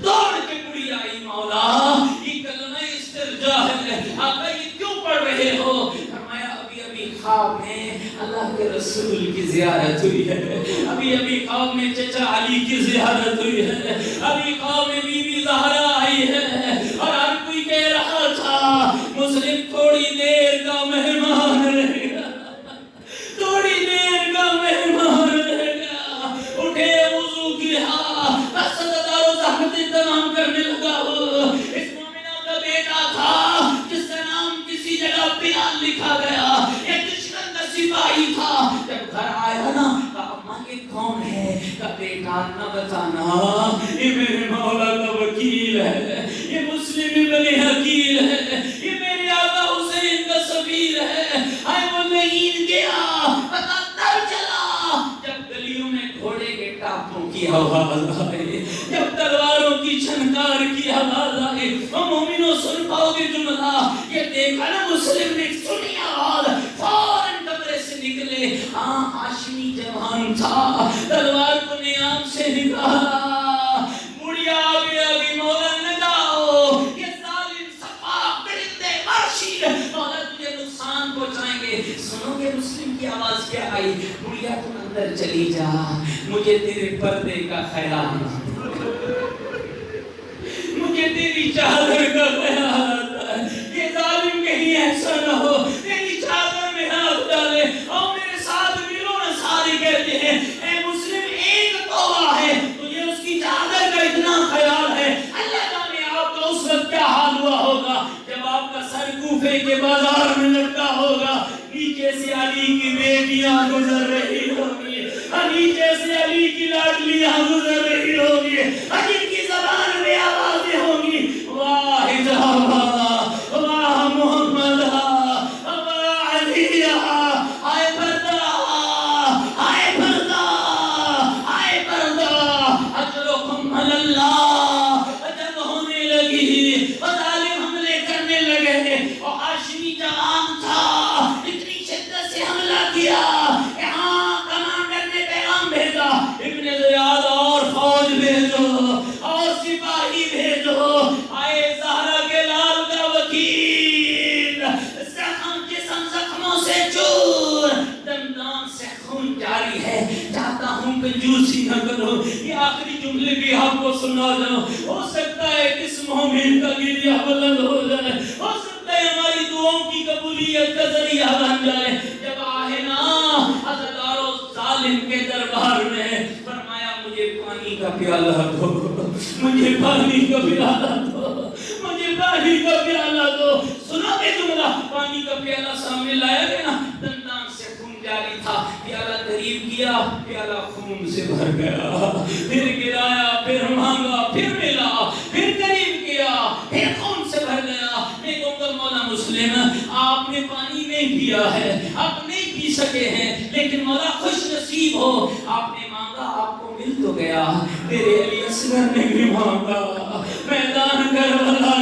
دوڑ کے بڑی آئی، مولا یہ کلمہ استرجاع ہے، آقا یہ کیوں پڑھ رہے ہو؟ فرمایا ابھی ابھی خواب میں اللہ کے رسول کی زیارت ہوئی ہے، ابھی ابھی خواب میں چچا علی کی زیارت ہوئی ہے، ابھی خواب میں بی بی زہرا آئی ہے، اور ہر کوئی کہہ رہا تھا مسلم تھوڑی دیر کا مہمان رہے گا، تھوڑی دیر کا مہمان رہے گا۔ اٹھے وضو کیا، بس عزاداروں زحمتیں تمام کرنے لگا ہو۔ اس مومنہ کا بیٹا تھا جس کا نام کسی جگہ بلال لکھا گیا، ایک دشمن کا سپاہی تھا، جب گھر آیا نا کہا اماں یہ کون ہے؟ کہا بیٹا نہ بتانا، یہ میرے مولا کا وکیل ہے، یہ مسلم ابن عقیل ہے، یہ میرے آواز آئے، جب تلواروں کی چھنکار کی آواز آئے، مومنوں سن پاؤ گے جملہ، یہ دیکھا نا مسلم نے سنی آواز، فوراً کمرے سے نکلے، ہاں ہاشمی جوان تھا، تلوار کو نیام سے نکالا، بڑھیا آگے آگے مولا نہ جاؤ، یہ ظالم صفا پرندے وحشی مولا تجھے نقصان پہنچائیں گے۔ سنو گے مسلم کی آواز کیا آئی، بڑھیا تم اندر چلی جا، مجھے تیرے پردے کا خیال، مجھے تیری چادر کا خیال آتا ہے، یہ ظالم کہیں ایسا نہ ہو تیری چادر میں ہاتھ ڈالے اور میرے ساتھ ملو نا۔ سارے کہتے ہیں اے مسلم ایک توبہ ہے، تجھے اس کی چادر کا اتنا خیال ہے، اللہ جانے آپ کا اس وقت کیا حال ہوا ہوگا جب آپ کا سر کوفے کے بازار میں لٹکا ہوگا، نیچے سے علی کی بیٹیاں گزر رہی ہوگی، نیچے سے علی کی لاڈلیاں گزر رہی ہوگی، جن کی زبان میں آوازیں ہوں گی، واہ جہاں واہ محمد واہ علی، آئے پردہ آئے پردہ آئے پردہ، اجرکم علی اللہ، جب ہونے لگی اور ظالم حملے کرنے لگے اور ہاشمی جوان تھا، اتنی شدت سے حملہ کیا، یہاں کمانڈر نے پیغام بھیجا، ابن زیاد اور فوج بھیجو اور سپاہی بھیجو، آئے زہرا کے لال کا وکیل، زخم جسم زخموں سے چور، دندان سے خون جاری ہے، چاہتا ہوں کنجوسی نہ کرو، یہ آخری جملے بھی آپ کو سنا جاؤ، ہو سکتا ہے کس مومن کا گریہ بلند ہو جائے، ہو سکتا ہے ہماری دعاؤں کی قبولیت کا ذریعہ بن جائے۔ جب آئے نا عزادارو ظالم کے دربار میں، فرمایا مجھے پانی کا پیالہ دو، مجھے پانی کا پیالہ دو، مجھے پانی کا پیالہ دو۔ سنو گے جملہ، پانی کا پیالہ سامنے لایا گیا نا، دندان سے خون جاری تھا، پیالہ قریب کیا، پیالہ خون سے بھر گیا، پھر گرایا، پھر مانگا، پھر ملا، پھر قریب کیا، پھر خون سے بھر گیا۔ میں کہوں گا مولا مسلم، آپ نے پانی نہیں پیا ہے، آپ نہیں پی سکے ہیں، لیکن مولا خوش نصیب ہو، آپ نے مانگا، آپ کو مل تو گیا۔ میرے علی اصغر نے بھی مانگا، میدان کربلا